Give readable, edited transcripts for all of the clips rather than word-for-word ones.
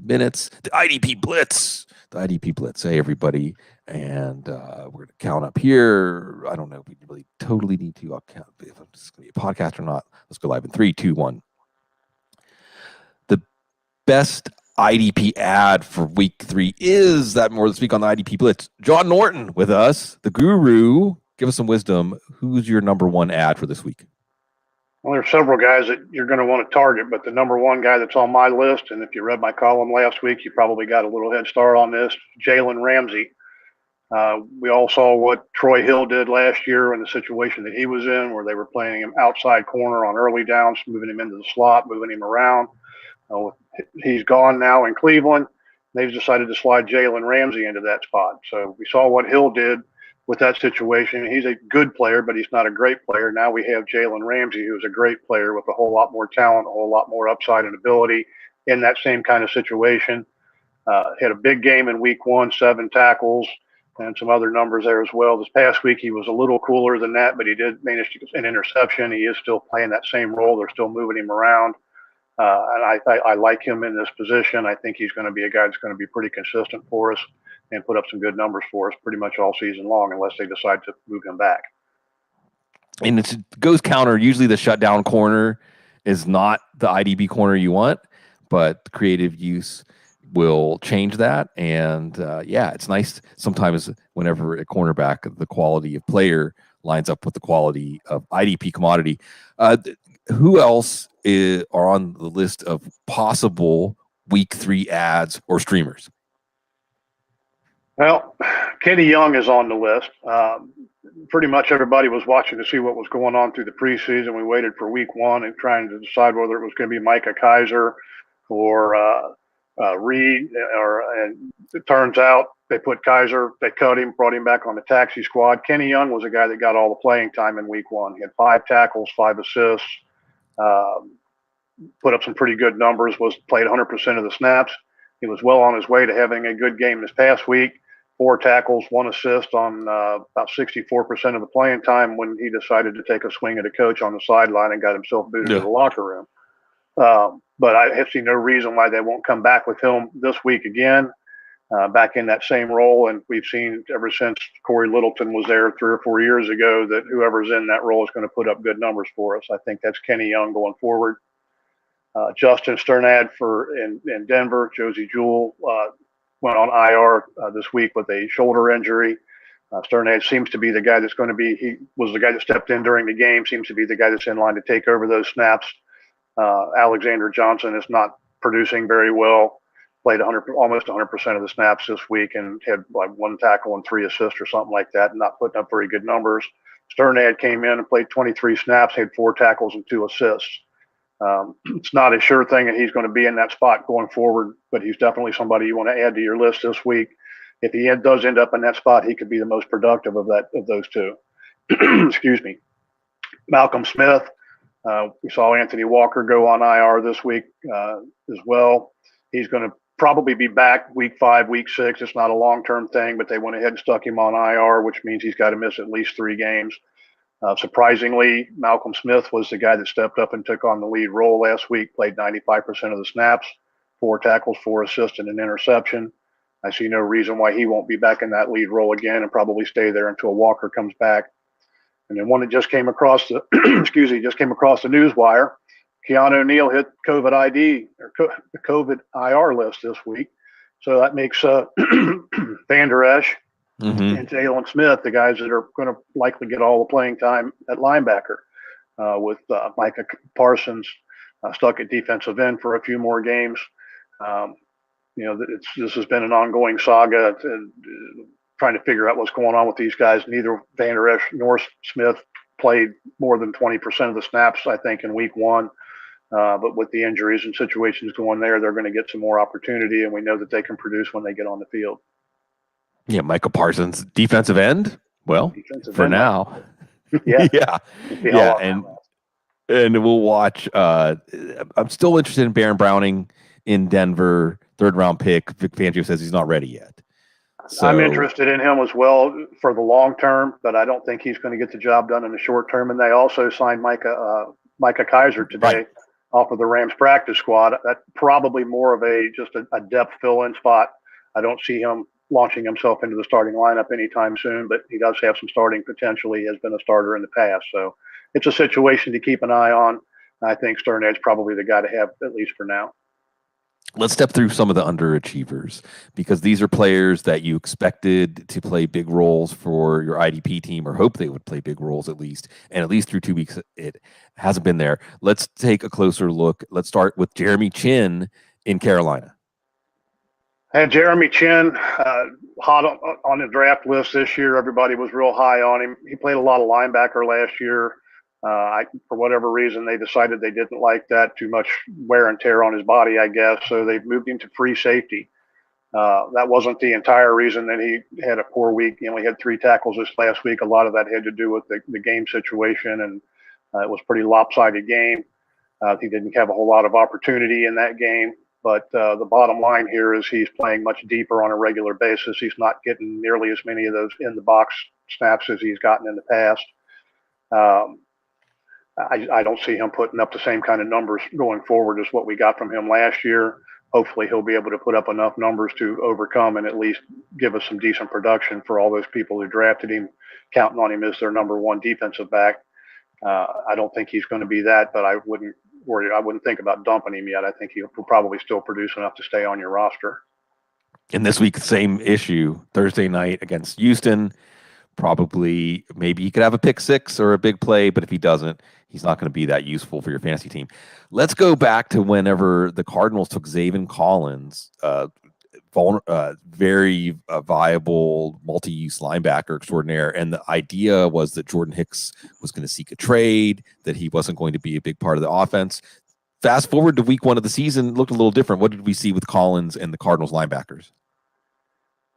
minutes. The IDP Blitz. Hey, everybody. And we're going to count up here. I don't know if we really totally need to. I'll count if I'm just going to be a podcast or not. Let's go live in 3, 2, 1. The best IDP ad for week 3 is that more this week on the IDP Blitz. John Norton with us, the guru. Give us some wisdom. Who's your number one ad for this week? Well, there's several guys that you're going to want to target, but the number one guy that's on my list, and if you read my column last week, you probably got a little head start on this, Jalen Ramsey. We all saw what Troy Hill did last year in the situation that he was in, where they were playing him outside corner on early downs, moving him into the slot, moving him around. He's gone now in Cleveland. They've decided to slide Jalen Ramsey into that spot. So we saw what Hill did with that situation. He's a good player, but he's not a great player. Now we have Jalen Ramsey, who's a great player with a whole lot more talent, a whole lot more upside and ability in that same kind of situation. Had a big game in week 1, 7 tackles and some other numbers there as well. This past week, he was a little cooler than that, but he did manage to get an interception. He is still playing that same role. They're still moving him around. And I like him in this position. I think he's going to be a guy that's going to be pretty consistent for us and put up some good numbers for us pretty much all season long, unless they decide to move him back. And it goes counter. Usually the shutdown corner is not the IDB corner you want, but creative use will change that. And it's nice sometimes whenever a cornerback, the quality of player lines up with the quality of IDP commodity. Who else are on the list of possible week 3 ads or streamers? Well, Kenny Young is on the list. Pretty much everybody was watching to see what was going on through the preseason. We waited for week 1 and trying to decide whether it was going to be Micah Kaiser or Reed. And it turns out they put Kaiser, they cut him, brought him back on the taxi squad. Kenny Young was a guy that got all the playing time in week 1. He had 5 tackles, 5 assists, put up some pretty good numbers, played 100% of the snaps. He was well on his way to having a good game this past week. 4 tackles, 1 assist on about 64% of the playing time when he decided to take a swing at a coach on the sideline and got himself booted to the locker room. But I have seen no reason why they won't come back with him this week again, back in that same role. And we've seen ever since Corey Littleton was there 3 or 4 years ago that whoever's in that role is going to put up good numbers for us. I think that's Kenny Young going forward. Justin Sternad in Denver. Josie Jewell went on IR this week with a shoulder injury. Sternad seems to be the guy that's going to be. He was the guy that stepped in during the game. Seems to be the guy that's in line to take over those snaps. Alexander Johnson is not producing very well. Played almost 100% of the snaps this week and had like 1 tackle and 3 assists or something like that, and not putting up very good numbers. Sternad came in and played 23 snaps, had 4 tackles and 2 assists. It's not a sure thing that he's going to be in that spot going forward, but he's definitely somebody you want to add to your list this week. If he does end up in that spot, he could be the most productive of those 2. Excuse me. Malcolm Smith. We saw Anthony Walker go on IR this week as well. He's going to probably be back week 5, week 6. It's not a long-term thing, but they went ahead and stuck him on IR, which means he's got to miss at least 3 games. Surprisingly, Malcolm Smith was the guy that stepped up and took on the lead role last week, played 95% of the snaps, 4 tackles, 4 assists, and an interception. I see no reason why he won't be back in that lead role again and probably stay there until Walker comes back. And then one that just came across the news wire, Keanu Neal hit COVID ID or the COVID IR list this week. So that makes Van Der Esch and Jalen Smith the guys that are going to likely get all the playing time at linebacker, with Micah Parsons stuck at defensive end for a few more games. This has been an ongoing saga trying to figure out what's going on with these guys. Neither Van Der Esch nor Smith played more than 20% of the snaps, I think, in week 1. But with the injuries and situations going there, they're going to get some more opportunity, and we know that they can produce when they get on the field. Yeah, Micah Parsons, defensive end. Well, for now. Yeah. And we'll watch. I'm still interested in Baron Browning in Denver, 3rd-round pick. Vic Fangio says he's not ready yet. So, I'm interested in him as well for the long term, but I don't think he's going to get the job done in the short term. And they also signed Micah Kaiser today off of the Rams practice squad. That's probably more of just a depth fill-in spot. I don't see him launching himself into the starting lineup anytime soon, but he does have some starting potential. He has been a starter in the past. So it's a situation to keep an eye on. I think Sternad's probably the guy to have, at least for now. Let's step through some of the underachievers, because these are players that you expected to play big roles for your IDP team, or hope they would play big roles at least. And at least through 2 weeks, it hasn't been there. Let's take a closer look. Let's start with Jeremy Chin in Carolina. And Jeremy Chin, hot on the draft list this year. Everybody was real high on him. He played a lot of linebacker last year. For whatever reason, they decided they didn't like that, too much wear and tear on his body, I guess. So they moved him to free safety. That wasn't the entire reason that he had a poor week. He only had 3 tackles this last week. A lot of that had to do with the game situation, and it was a pretty lopsided game. He didn't have a whole lot of opportunity in that game. But the bottom line here is he's playing much deeper on a regular basis. He's not getting nearly as many of those in-the-box snaps as he's gotten in the past. I don't see him putting up the same kind of numbers going forward as what we got from him last year. Hopefully he'll be able to put up enough numbers to overcome and at least give us some decent production for all those people who drafted him, counting on him as their number 1 defensive back. I don't think he's going to be that, but I wouldn't worry. I wouldn't think about dumping him yet. I think he'll probably still produce enough to stay on your roster. And this week, same issue. Thursday night against Houston. Probably, maybe he could have a pick 6 or a big play, but if he doesn't, he's not going to be that useful for your fantasy team. Let's go back to whenever the Cardinals took Zaven Collins, very viable multi-use linebacker extraordinaire. And the idea was that Jordan Hicks was going to seek a trade, that he wasn't going to be a big part of the offense. Fast forward to week 1 of the season, it looked a little different. What did we see with Collins and the Cardinals linebackers?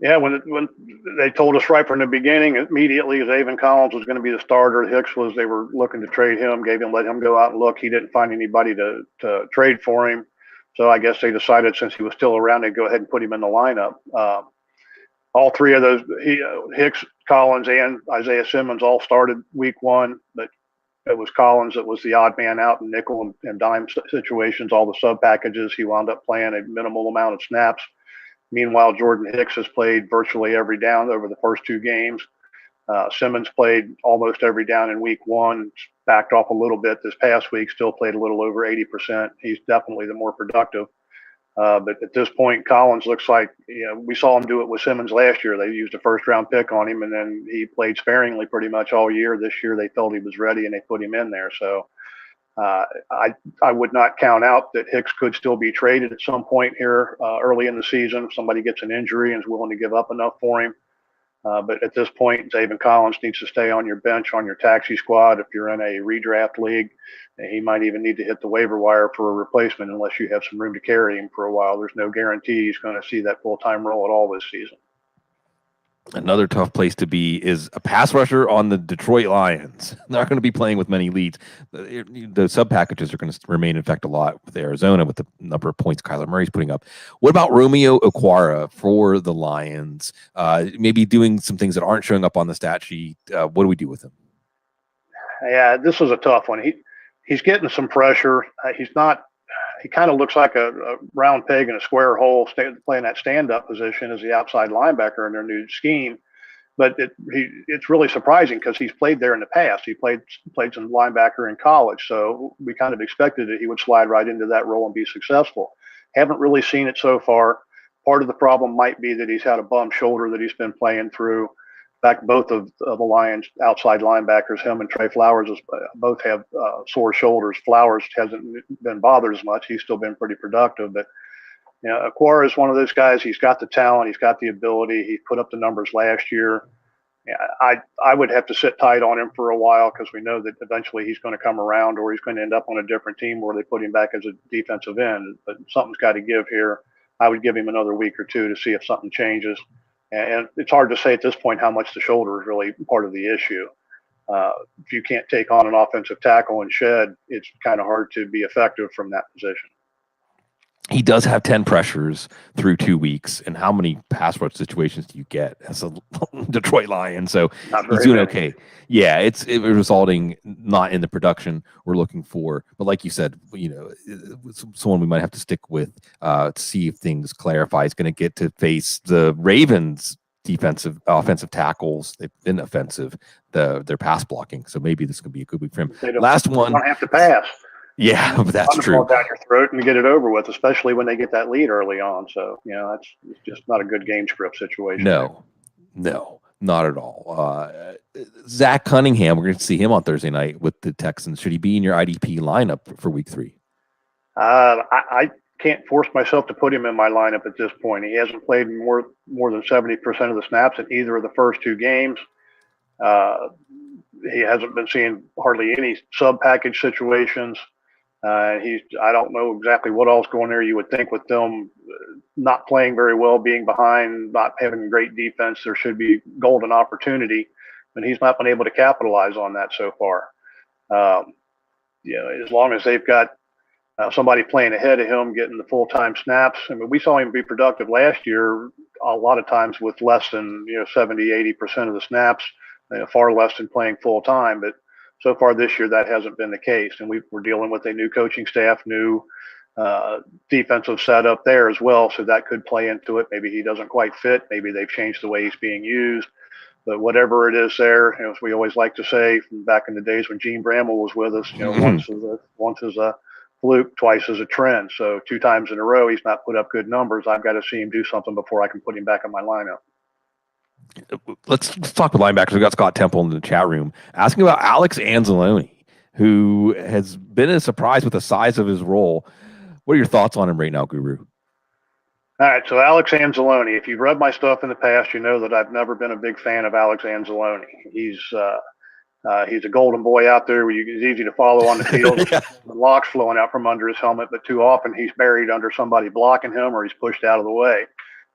Yeah, when they told us right from the beginning, immediately Zaven Collins was going to be the starter. Hicks they were looking to trade him, let him go out and look. He didn't find anybody to trade for him. So I guess they decided since he was still around, they'd go ahead and put him in the lineup. All 3 of those, Hicks, Collins, and Isaiah Simmons all started week 1, but it was Collins that was the odd man out in nickel and dime situations, all the sub packages. He wound up playing a minimal amount of snaps. Meanwhile, Jordan Hicks has played virtually every down over the first 2 games. Simmons played almost every down in week 1, backed off a little bit this past week, still played a little over 80%. He's definitely the more productive. But at this point, Collins looks like, we saw him do it with Simmons last year. They used a first-round pick on him, and then he played sparingly pretty much all year. This year, they felt he was ready, and they put him in there. So I would not count out that Hicks could still be traded at some point here early in the season if somebody gets an injury and is willing to give up enough for him. But at this point, Zaven Collins needs to stay on your bench, on your taxi squad. If you're in a redraft league, he might even need to hit the waiver wire for a replacement unless you have some room to carry him for a while. There's no guarantee he's going to see that full-time role at all this season. Another tough place to be is a pass rusher on the Detroit Lions. They're not going to be playing with many leads. The sub packages are going to remain in effect a lot with Arizona with the number of points Kyler Murray's putting up. What about Romeo Okwara for the Lions? Maybe doing some things that aren't showing up on the stat sheet. What do we do with him? Yeah, this is a tough one. He's getting some pressure. He kind of looks like a round peg in a square hole, playing that stand-up position as the outside linebacker in their new scheme. But it's really surprising because he's played there in the past. He played some linebacker in college, so we kind of expected that he would slide right into that role and be successful. Haven't really seen it so far. Part of the problem might be that he's had a bum shoulder that he's been playing through. In fact, both of the Lions outside linebackers, him and Trey Flowers, both have sore shoulders. Flowers hasn't been bothered as much. He's still been pretty productive. But Okwara is one of those guys. He's got the talent. He's got the ability. He put up the numbers last year. I would have to sit tight on him for a while because we know that eventually he's going to come around or he's going to end up on a different team where they put him back as a defensive end. But something's got to give here. I would give him another week or 2 to see if something changes. And it's hard to say at this point how much the shoulder is really part of the issue. If you can't take on an offensive tackle and shed, it's kind of hard to be effective from that position. he does have 10 pressures through 2 weeks. And how many pass rush situations do you get as a Detroit Lion? So Not he's very doing many. okay. Yeah, it's resulting not in the production we're looking for. But like you said, someone we might have to stick with to see if things clarify. Is going to get to face the Ravens offensive tackles. They've been offensive, their pass blocking. So maybe this could be a good week for him. They Last one. don't have to pass. Yeah, but that's Run the true. ball down your throat and get it over with, especially when they get that lead early on. So, it's just not a good game script situation. No, not at all. Zach Cunningham, we're going to see him on Thursday night with the Texans. Should he be in your IDP lineup for week 3? I can't force myself to put him in my lineup at this point. He hasn't played more than 70% of the snaps in either of the first 2 games. He hasn't been seeing hardly any sub package situations. I don't know exactly what else going there. You would think with them not playing very well, being behind, not having a great defense, there should be golden opportunity, but he's not been able to capitalize on that so far. As long as they've got somebody playing ahead of him, getting the full-time snaps. I mean, we saw him be productive last year a lot of times with less than 70, 80% of the snaps, far less than playing full-time. But so far this year, that hasn't been the case. And we're dealing with a new coaching staff, new defensive setup there as well. So that could play into it. Maybe he doesn't quite fit. Maybe they've changed the way he's being used. But whatever it is there, as we always like to say from back in the days when Gene Bramwell was with us, once is a fluke, twice is a trend. So 2 times in a row, he's not put up good numbers. I've got to see him do something before I can put him back in my lineup. Let's talk with linebackers. We've got Scott Temple in the chat room asking about Alex Anzalone, who has been a surprise with the size of his role. What are your thoughts on him right now, Guru? All right, so Alex Anzalone, if you've read my stuff in the past, you know that I've never been a big fan of Alex Anzalone. He's a golden boy out there. He's easy to follow on the field. Yeah. The locks flowing out from under his helmet, but too often he's buried under somebody blocking him or he's pushed out of the way.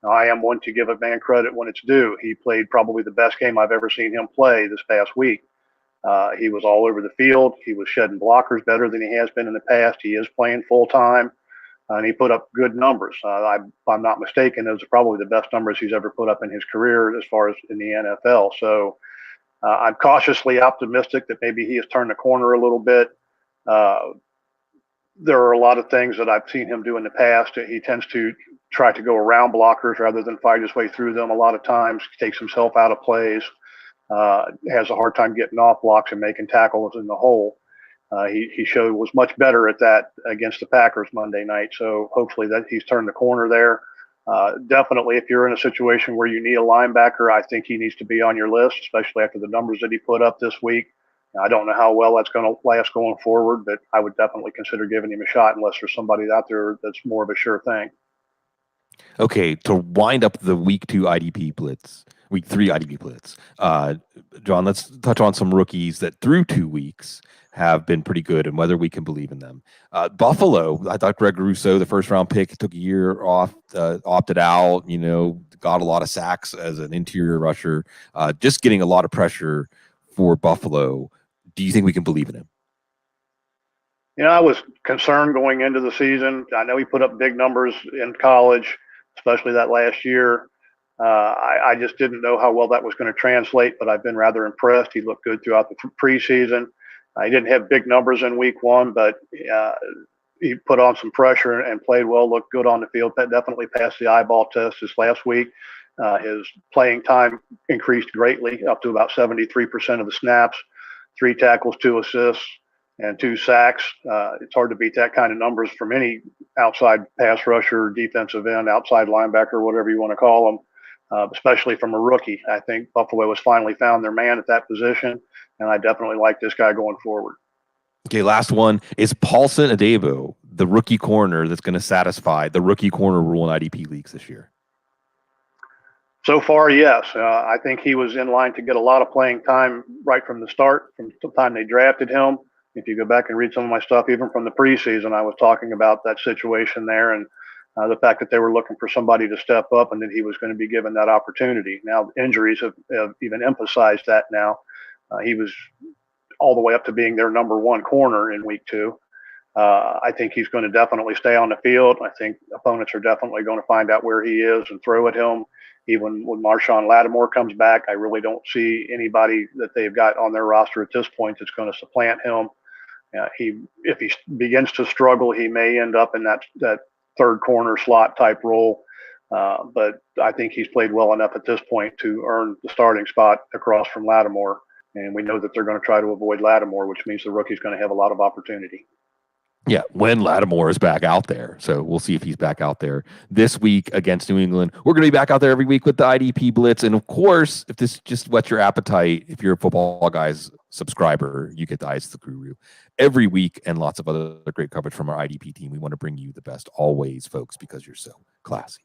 Now, I am one to give a man credit when it's due. He played probably the best game I've ever seen him play this past week. He was all over the field. He was shedding blockers better than he has been in the past. He is playing full time, and he put up good numbers. If I'm not mistaken, those are probably the best numbers he's ever put up in his career as far as in the NFL. So I'm cautiously optimistic that maybe he has turned the corner a little bit. There are a lot of things that I've seen him do in the past. He tends to try to go around blockers rather than fight his way through them. A lot of times he takes himself out of plays, has a hard time getting off blocks and making tackles in the hole. He was much better at that against the Packers Monday night. So hopefully that he's turned the corner there. Definitely, if you're in a situation where you need a linebacker, I think he needs to be on your list, especially after the numbers that he put up this week. I don't know how well that's going to last going forward, but I would definitely consider giving him a shot unless there's somebody out there that's more of a sure thing. Okay, to wind up the week 2 IDP blitz, week 3 IDP blitz, John, let's touch on some rookies that through 2 weeks have been pretty good and whether we can believe in them. Buffalo, I thought Greg Rousseau, the first round pick, took a year off, opted out, got a lot of sacks as an interior rusher, just getting a lot of pressure for Buffalo. Do you think we can believe in him? I was concerned going into the season. I know he put up big numbers in college, especially that last year. I just didn't know how well that was going to translate, but I've been rather impressed. He looked good throughout the preseason. He didn't have big numbers in week 1, but he put on some pressure and played well, looked good on the field. That definitely passed the eyeball test this last week. His playing time increased greatly, up to about 73% of the snaps, 3 tackles, 2 assists, and 2 sacks. It's hard to beat that kind of numbers from any outside pass rusher, defensive end, outside linebacker, whatever you want to call them, especially from a rookie. I think Buffalo has finally found their man at that position, and I definitely like this guy going forward. Okay, last one is Paulson Adebo, the rookie corner that's going to satisfy the rookie corner rule in IDP leagues this year. So far, yes. I think he was in line to get a lot of playing time right from the start, from the time they drafted him. If you go back and read some of my stuff, even from the preseason, I was talking about that situation there and the fact that they were looking for somebody to step up and that he was going to be given that opportunity. Now, injuries have even emphasized that now. He was all the way up to being their number 1 corner in week 2. I think he's going to definitely stay on the field. I think opponents are definitely going to find out where he is and throw at him. Even when Marshawn Lattimore comes back, I really don't see anybody that they've got on their roster at this point that's going to supplant him. If he begins to struggle, he may end up in that third corner slot type role. But I think he's played well enough at this point to earn the starting spot across from Lattimore. And we know that they're going to try to avoid Lattimore, which means the rookie's going to have a lot of opportunity. Yeah, when Lattimore is back out there. So we'll see if he's back out there this week against New England. We're going to be back out there every week with the IDP Blitz. And of course, if this just whets your appetite, if you're a Football Guys subscriber, you get the Eyes of the Guru every week and lots of other great coverage from our IDP team. We want to bring you the best always, folks, because you're so classy.